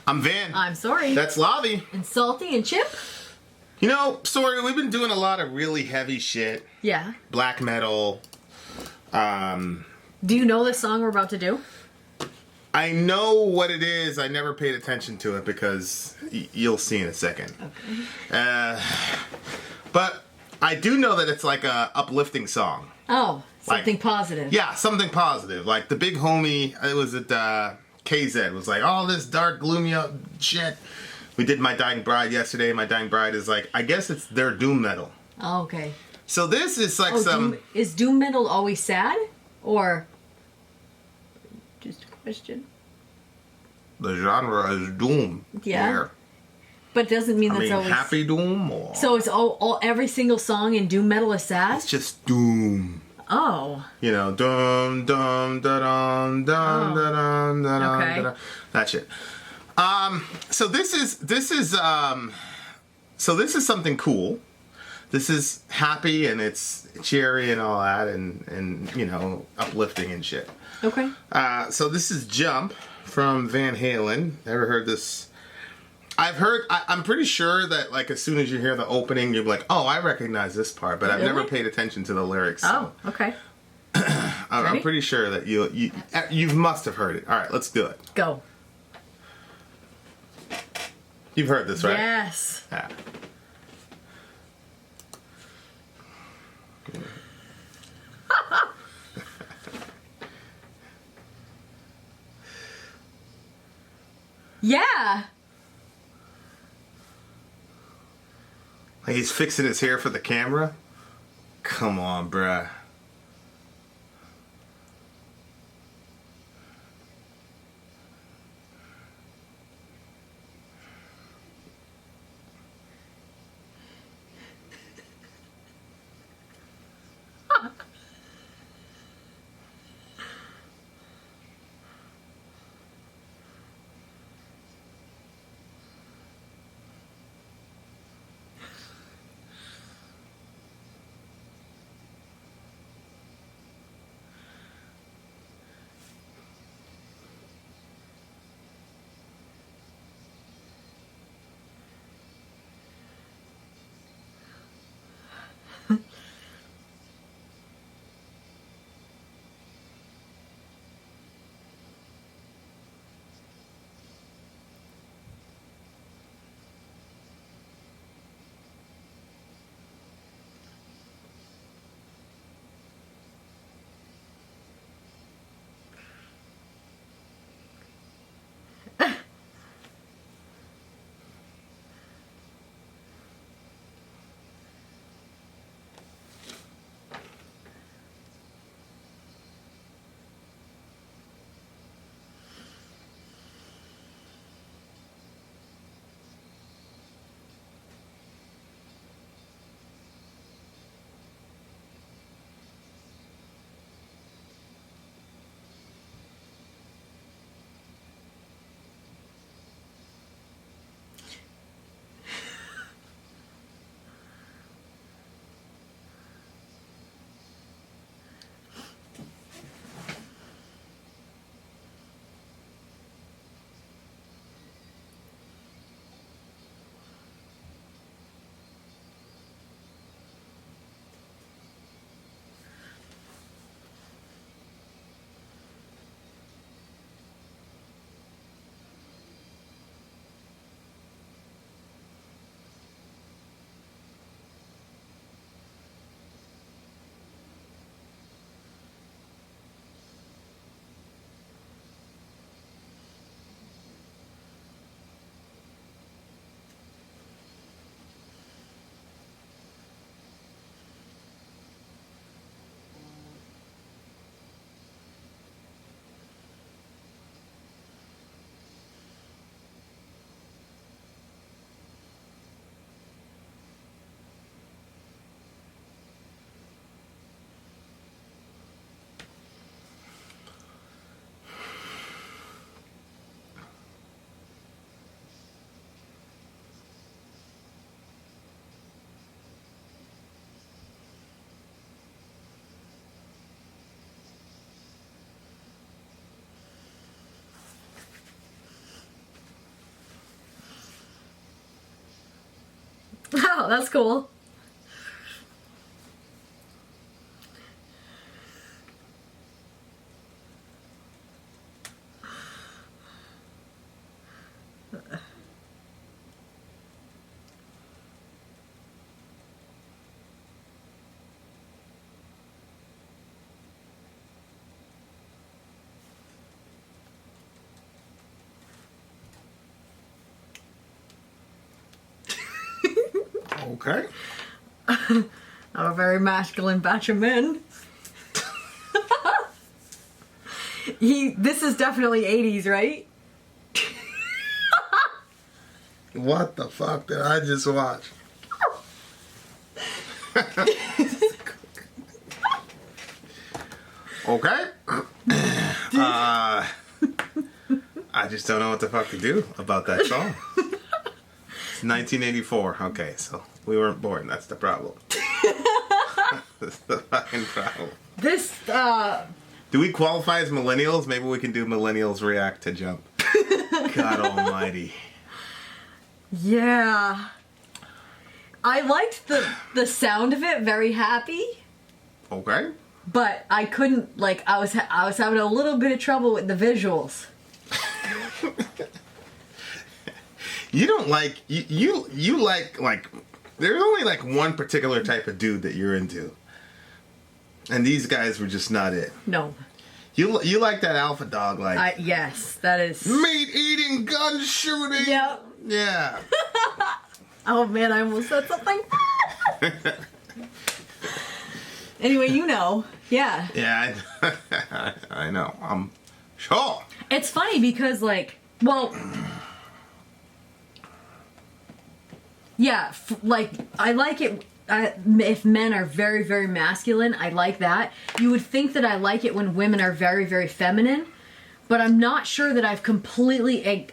I'm Van. I'm Sori. That's Lavi. And Salty and Chip. You know, Sori, we've been doing a lot of really heavy shit. Yeah. Black metal. Do you know the song we're about to do? I know what it is. I never paid attention to it because you'll see in a second. Okay. But I do know that it's like a uplifting song. Oh, something Like, positive. Yeah, something positive. Like the big homie, it was at KZ, was like, all this dark, gloomy shit. We did My Dying Bride yesterday. My Dying Bride is like, I guess it's their doom metal. Oh, okay. So this is like is doom metal always sad? Or just a question? The genre is doom. Yeah. But doesn't mean that's always happy doom or... So it's all every single song in doom metal is sad? It's just doom. Oh. You know, dum dum da dum dum da dum da dum Okay. da. That shit. So this is something cool. This is happy and it's cheery and all that and you know, uplifting and shit. Okay. So this is Jump from Van Halen. Ever heard this? I'm pretty sure that like as soon as you hear the opening, you're like, oh, I recognize this part, but I've never Really? paid attention to the lyrics. Oh, okay. I'm pretty sure that you must have heard it. All right, let's do it. Go. You've heard this, right? Yes. Yeah. Yeah. Like he's fixing his hair for the camera. Come on, bruh. Yeah, that's cool. Okay. I'm a very masculine batch of men. This is definitely 80s, right? What the fuck did I just watch? Okay. I just don't know what the fuck to do about that song. It's 1984. Okay, so we weren't born. That's the problem. That's the fucking problem. This, Do we qualify as millennials? Maybe we can do millennials react to Jump. God almighty. Yeah. I liked the sound of it, very happy. Okay. But I couldn't, like, I was having a little bit of trouble with the visuals. You don't like you like there's only like one particular type of dude that you're into, and these guys were just not it. No. You like that alpha dog, like Yes, that is meat eating, gun shooting. Yep. Yeah. Oh man, I almost said something. Anyway, you know. Yeah. Yeah, I know. I'm sure. It's funny because, like, well, yeah, like, I like it if men are very, very masculine. I like that. You would think that I like it when women are very, very feminine, but I'm not sure that I've completely.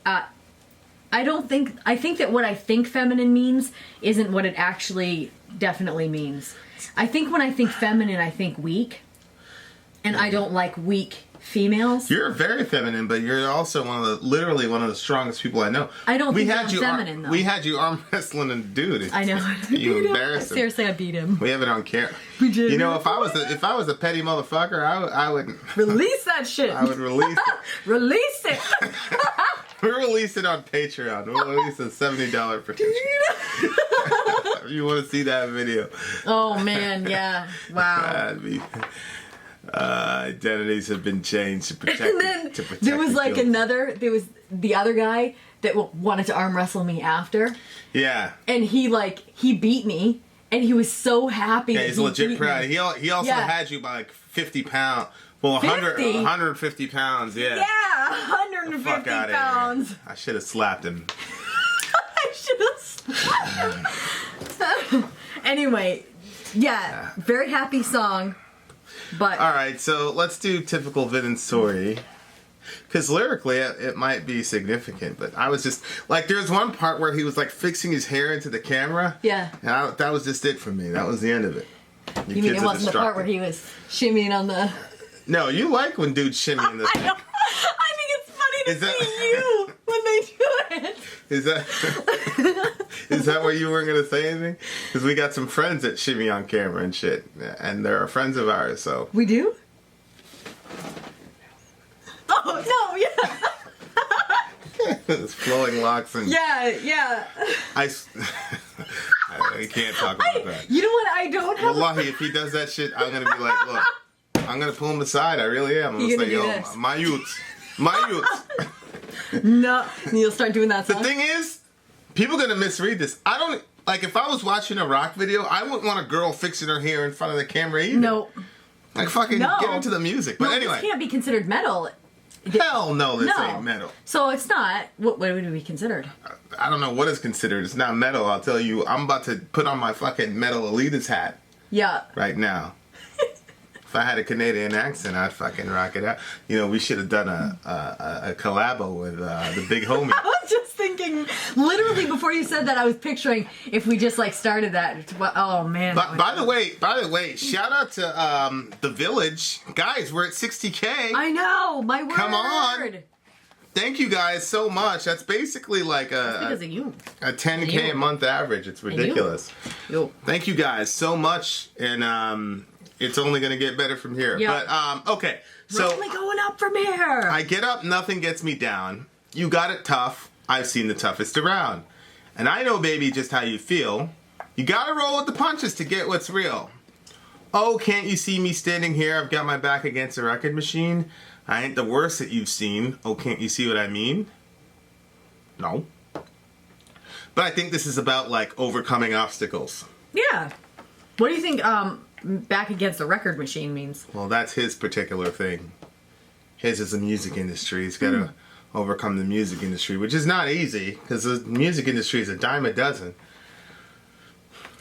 I think that what I think feminine means isn't what it actually definitely means. I think when I think feminine, I think weak, and I don't like weak females. You're very feminine, but you're also literally one of the strongest people I know. I don't think I'm feminine, though. We had you arm wrestling a dude. I know. You embarrassed him. Seriously, I beat him. We have it on camera. We did. You know, if I was a petty motherfucker, I would Release that shit. I would release it. Release it. We'll release it on Patreon. We'll release a $70 protection. If you want to see that video. Oh man, yeah. Wow. That'd be, identities have been changed to protect. And then there was like there was the other guy that wanted to arm wrestle me after. Yeah. And he beat me, and he was so happy. Yeah, he's legit proud. He also had you by like 50 pounds. Well, 150 pounds, yeah. Yeah, 150 fuck outta pounds. Here. I should have slapped him. I should have slapped him. Anyway, yeah, very happy song. But all right, so let's do typical Vin and Sori. Because lyrically, it might be significant, but I was just like, there's one part where he was like fixing his hair into the camera. Yeah. And that was just it for me. That was the end of it. You mean it wasn't the part where he was shimmying on the... No, you like when dudes shimmy in the thing. I think it's funny to see you when they do it. Is that what you weren't going to say anything? Because we got some friends that shimmy on camera and shit. And they're friends of ours, so... We do? Oh, no, yeah. It's flowing locks and... Yeah. I can't talk about that. You know what? I don't have... Wallahi, if he does that shit, I'm going to be like, look, I'm going to pull him aside. I really am. I'm going to say, yo, my youths. No, you'll start doing that song. The thing is, people are going to misread this. I don't... Like, if I was watching a rock video, I wouldn't want a girl fixing her hair in front of the camera either. No. Like, fucking get into the music. But anyway. This can't be considered metal. Hell no, this ain't metal. So it's not. What would it be considered? I don't know what is considered. It's not metal. I'll tell you. I'm about to put on my fucking metal elitist hat. Yeah. Right now. If I had a Canadian accent, I'd fucking rock it out. You know, we should have done a collabo with the big homie. I was just thinking, literally before you said that, I was picturing if we just like started that. Oh man. By the way, shout out to The Village. Guys, we're at 60K. I know, my word. Come on. thank you guys so much. That's basically like Because of you. a 10K a month average. It's ridiculous. You. Thank you guys so much, and it's only gonna get better from here. Yeah. But okay, so We're only going up from here. I get up, nothing gets me down. You got it tough. I've seen the toughest around, and I know, baby, just how you feel. You gotta roll with the punches to get what's real. Oh, can't you see me standing here? I've got my back against a record machine. I ain't the worst that you've seen. Oh, can't you see what I mean? No. But I think this is about, like, overcoming obstacles. Yeah. What do you think back against the record machine means? Well, that's his particular thing. His is the music industry. He's got to overcome the music industry, which is not easy, because the music industry is a dime a dozen.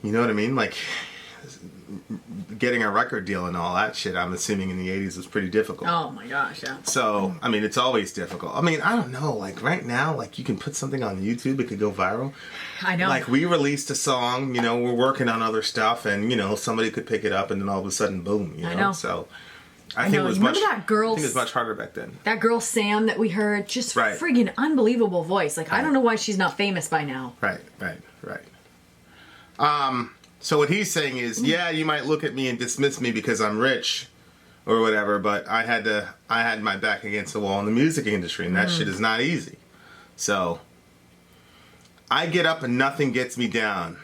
You know what I mean? Like, getting a record deal and all that shit, I'm assuming in the 80s was pretty difficult. Oh my gosh, yeah. So, I mean, it's always difficult. I mean, I don't know, like right now, like you can put something on YouTube, it could go viral. I know. Like we released a song, you know, we're working on other stuff, and you know, somebody could pick it up and then all of a sudden, boom, you know? I know. So, I think it was Remember much, that girl? I think it was much harder back then. That girl Sam that we heard, just Right. friggin' unbelievable voice. Like, I don't know why she's not famous by now. Right. So what he's saying is, yeah, you might look at me and dismiss me because I'm rich or whatever, but I had my back against the wall in the music industry, and that shit is not easy. So I get up and nothing gets me down.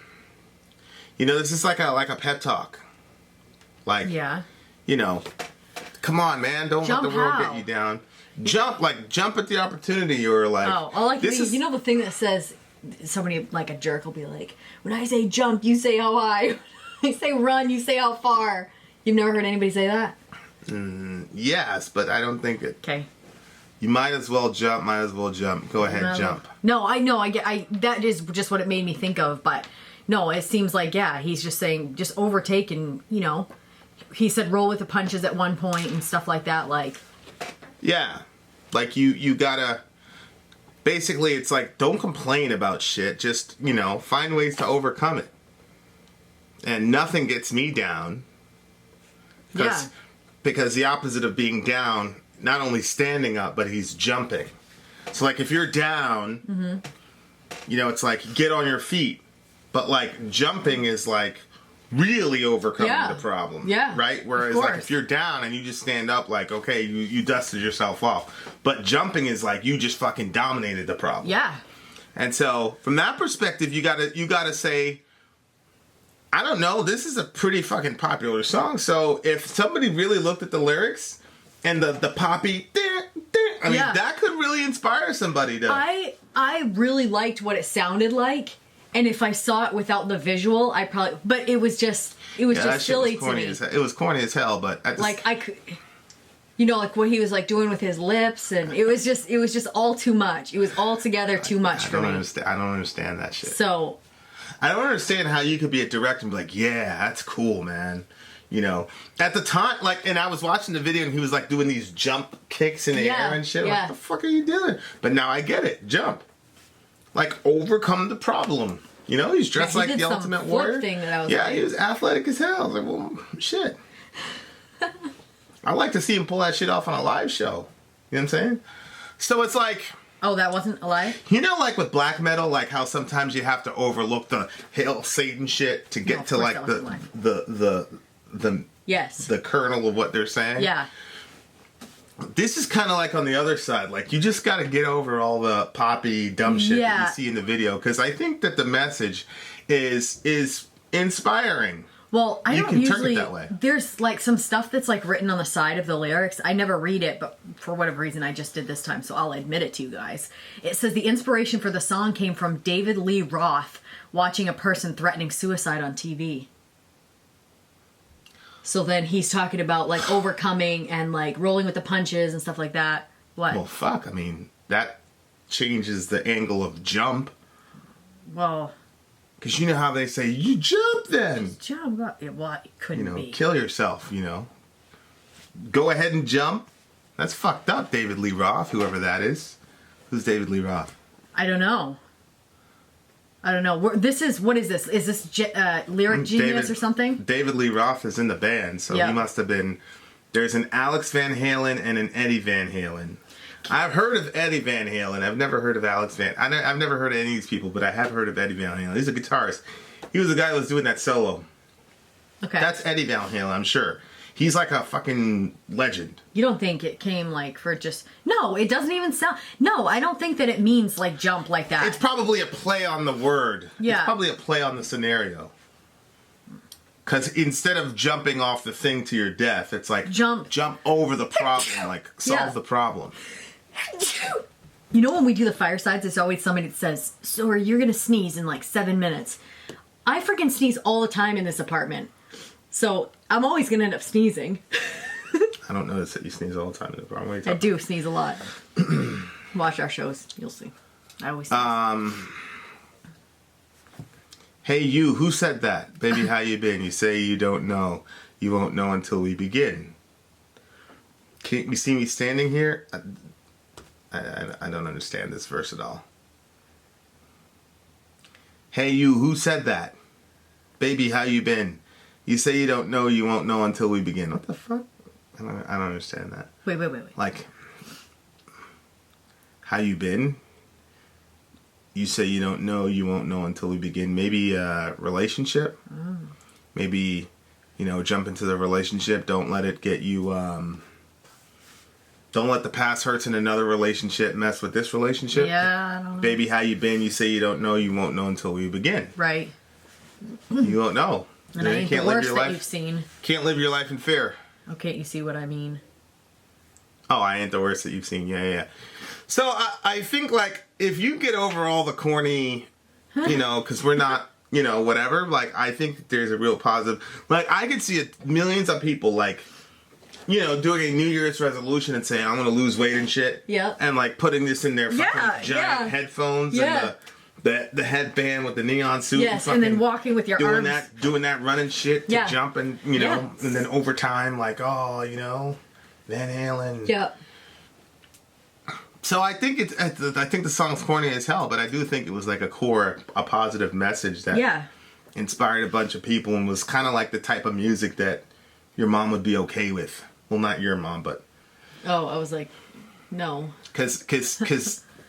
You know, this is like a pep talk. Like, Yeah. you know, come on, man, don't Jump let the world how? get you down. Jump at the opportunity, or like, Oh, like you know the thing that says, somebody like a jerk will be like, when I say jump, you say how high. When I say run, you say how far. You've never heard anybody say that? yes, but I don't think it. Okay. You might as well jump. Go ahead, jump. No, I know. That is just what it made me think of. But no, it seems like, yeah, he's just saying, just overtake, and you know, he said roll with the punches at one point and stuff like that. Like, yeah, like you gotta. Basically, it's like, don't complain about shit. Just, you know, find ways to overcome it. And nothing gets me down. yeah, Because the opposite of being down, not only standing up, but he's jumping. So, like, if you're down, you know, it's like, get on your feet. But, like, jumping is, like, really overcoming the problem. Yeah. Right? Whereas, like, if you're down and you just stand up, like, okay, you dusted yourself off. But jumping is like, you just fucking dominated the problem. Yeah. And so, from that perspective, you gotta say, I don't know, this is a pretty fucking popular song. So, if somebody really looked at the lyrics and the poppy, I mean, that could really inspire somebody to. I really liked what it sounded like. And if I saw it without the visual, I probably... But it was just silly to me. It was corny as hell, but I just... Like, I could... You know, like what he was like doing with his lips, and it was just all too much. It was altogether too much for me. I don't understand that shit. So... I don't understand how you could be a director and be like, yeah, that's cool, man. You know, at the time, like, and I was watching the video and he was like doing these jump kicks in the air and shit. Yeah. What the fuck are you doing? But now I get it. Jump. Like, overcome the problem. You know, he's dressed like the Ultimate Warrior. Thing that I was he was athletic as hell. I was like, well, shit. I'd like to see him pull that shit off on a live show. You know what I'm saying? So it's like... Oh, that wasn't a lie? You know, like with black metal, like how sometimes you have to overlook the Hail Satan shit to get to like the yes, the kernel of what they're saying. Yeah. This is kind of like on the other side. Like, you just got to get over all the poppy dumb shit that you see in the video, because I think that the message is inspiring. Well, I don't usually... turn it that way. There's like some stuff that's like written on the side of the lyrics. I never read it, but for whatever reason I just did this time, so I'll admit it to you guys. It says the inspiration for the song came from David Lee Roth watching a person threatening suicide on TV. So then he's talking about like overcoming and like rolling with the punches and stuff like that. What? Well, fuck. I mean, that changes the angle of jump. Well... Because you know how they say, you jump then. Jump up. Well, it couldn't be. Kill yourself, you know. Go ahead and jump. That's fucked up, David Lee Roth, whoever that is. Who's David Lee Roth? I don't know. This is, what is this? Is this Lyric Genius or something? David Lee Roth is in the band, so he must have been... There's an Alex Van Halen and an Eddie Van Halen. I've heard of Eddie Van Halen. I've never heard of Alex Van. I've never heard of any of these people, but I have heard of Eddie Van Halen. He's a guitarist. He was the guy who was doing that solo. Okay. That's Eddie Van Halen, I'm sure. He's like a fucking legend. You don't think it came like for just... No, it doesn't even sound... No, I don't think that it means like jump like that. It's probably a play on the word. Yeah. It's probably a play on the scenario. Because instead of jumping off the thing to your death, it's like jump over the problem, like solve the problem. You know when we do the firesides, there's always somebody that says, Sori, you're going to sneeze in like 7 minutes. I freaking sneeze all the time in this apartment. So I'm always going to end up sneezing. I don't notice that you sneeze all the time in the apartment. I do sneeze a lot. Watch our shows. You'll see. I always sneeze. Hey you, who said that? Baby, how you been? You say you don't know. You won't know until we begin. Can't you see me standing here? I don't understand this verse at all. Hey you, who said that? Baby, how you been? You say you don't know, you won't know until we begin. What the fuck? I don't understand that. Wait. Like, how you been? You say you don't know, you won't know until we begin. Maybe a relationship. Maybe, jump into the relationship. Don't let it get you, don't let the past hurts in another relationship mess with this relationship. Yeah, I don't know. Baby, how you been? You say you don't know, you won't know until we begin. Right. You won't know. And I ain't the worst that you've seen. Can't live your life in fear. Okay, you see what I mean. Oh, I ain't the worst that you've seen. Yeah. So I think, like, if you get over all the corny, because we're not, whatever, like, I think there's a real positive. Like, I could see millions of people, like, doing a New Year's resolution and saying, I'm going to lose weight and shit. Yeah. And, like, putting this in their fucking giant headphones and the headband with the neon suit. Yes, and then walking with your arms. Doing that running shit to jump and, and then over time, like, Van Halen. Yeah. So I think the song's corny as hell, but I do think it was like a positive message that inspired a bunch of people and was kind of like the type of music that your mom would be okay with. Well, not your mom, but... Oh, I was like, no. Because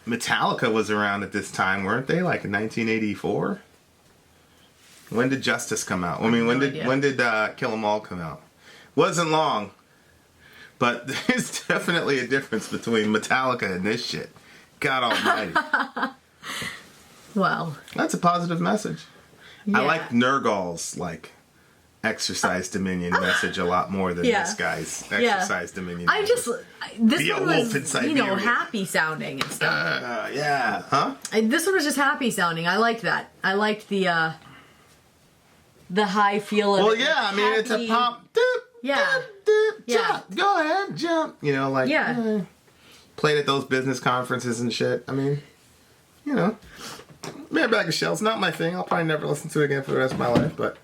Metallica was around at this time, weren't they? Like in 1984? When did Justice come out? I mean, when did Kill 'Em All come out? Wasn't long. But there's definitely a difference between Metallica and this shit. God almighty. Well. That's a positive message. Yeah. I like Nergal's, like, exercise dominion message a lot more than this guy's exercise dominion message. This one was, happy sounding and stuff. Huh? This one was just happy sounding. I liked that. I liked the high feel of it. Well, yeah, I mean, it's a pop. Jump. Go ahead, jump. Played at those business conferences and shit. I mean, Maybe Bag of Shells, not my thing. I'll probably never listen to it again for the rest of my life, but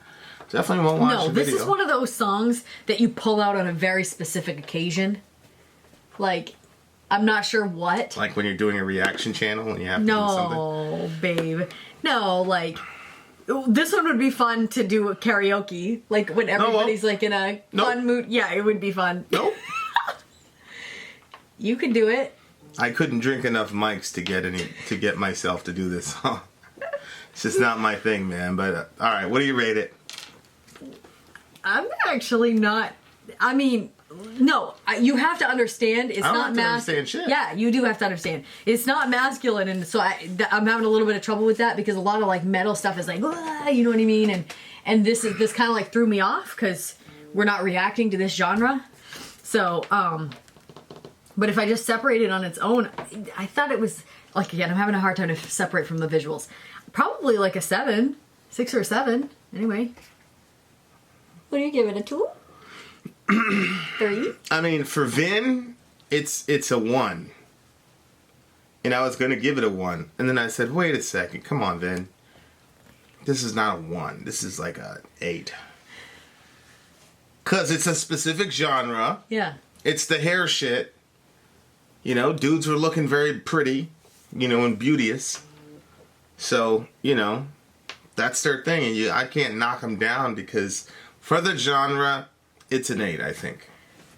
definitely won't watch the video. No, this is one of those songs that you pull out on a very specific occasion. Like, I'm not sure what. Like when you're doing a reaction channel and you have to do something? No, babe. No, like... This one would be fun to do karaoke, like when everybody's like in a fun mood. Yeah, it would be fun. Nope. You could do it. I couldn't drink enough mics to get myself to do this song. It's just not my thing, man. But all right, what do you rate it? I'm actually not. I mean, no. You have to understand. It's not masculine. Shit. Yeah, you do have to understand. It's not masculine, and so I'm having a little bit of trouble with that because a lot of like metal stuff is like, you know what I mean, and this kind of like threw me off because we're not reacting to this genre. So, but if I just separate it on its own, I thought it was like, again, I'm having a hard time to separate from the visuals. Probably like a 7, 6 or 7. Anyway, what do you give it? A 2? 3? I mean, for Vin, it's a 1. And I was going to give it a 1. And then I said, wait a second. Come on, Vin. This is not a 1. This is like a 8. Because it's a specific genre. Yeah. It's the hair shit. Dudes were looking very pretty, and beauteous. So, that's their thing. And I can't knock them down because for the genre... It's an 8, I think.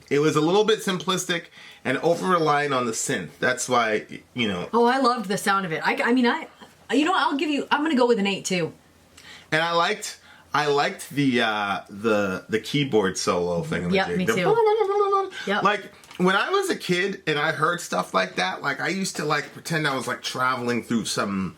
It was a little bit simplistic, and over relying on the synth. That's why, you know. Oh, I loved the sound of it. I mean, you know, I'm gonna go with an 8 too. And I liked the keyboard solo thing. Yep, me too. Yep. Like when I was a kid and I heard stuff like that, like I used to like pretend I was like traveling through some,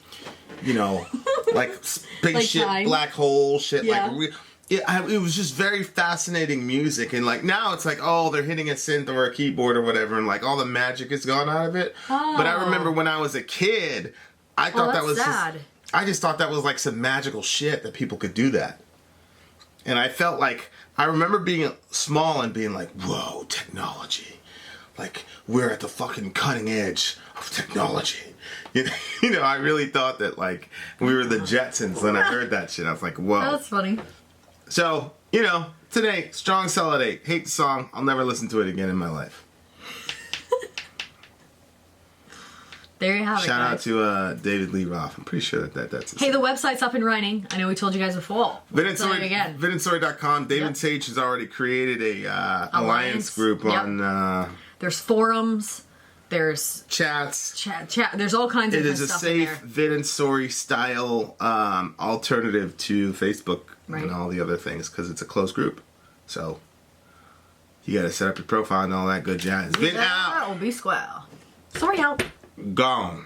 you know, like spaceship Like black hole shit. Yeah. Like it was just very fascinating music. And like now it's like, oh, they're hitting a synth or a keyboard or whatever, and like all the magic is gone out of it. Oh. But I remember when I was a kid, I thought that was sad. I just thought that was like some magical shit that people could do that. And I felt like, I remember being small and being like, whoa, technology. Like, we're at the fucking cutting edge of technology. You know, I really thought that, like, we were the Jetsons when I heard that shit. I was like, whoa. That's funny. So, you know, today, strong solid 8. Hate the song. I'll never listen to it again in my life. There you have it, Shout out guys. to David Lee Roth. I'm pretty sure that's his Hey, the website's up and running. I know we told you guys before. Vin and Say it Sori, again. VinandSori.com. David Yep. Sage has already created a alliance group Yep. on There's forums. There's chats. chat. There's all kinds of It is different a stuff in safe there. Vin and Sori style alternative to Facebook Right. and all the other things because it's a closed group. So you got to set up your profile and all that good jazz. Vin out. That will be square. Sorry, out. Gone.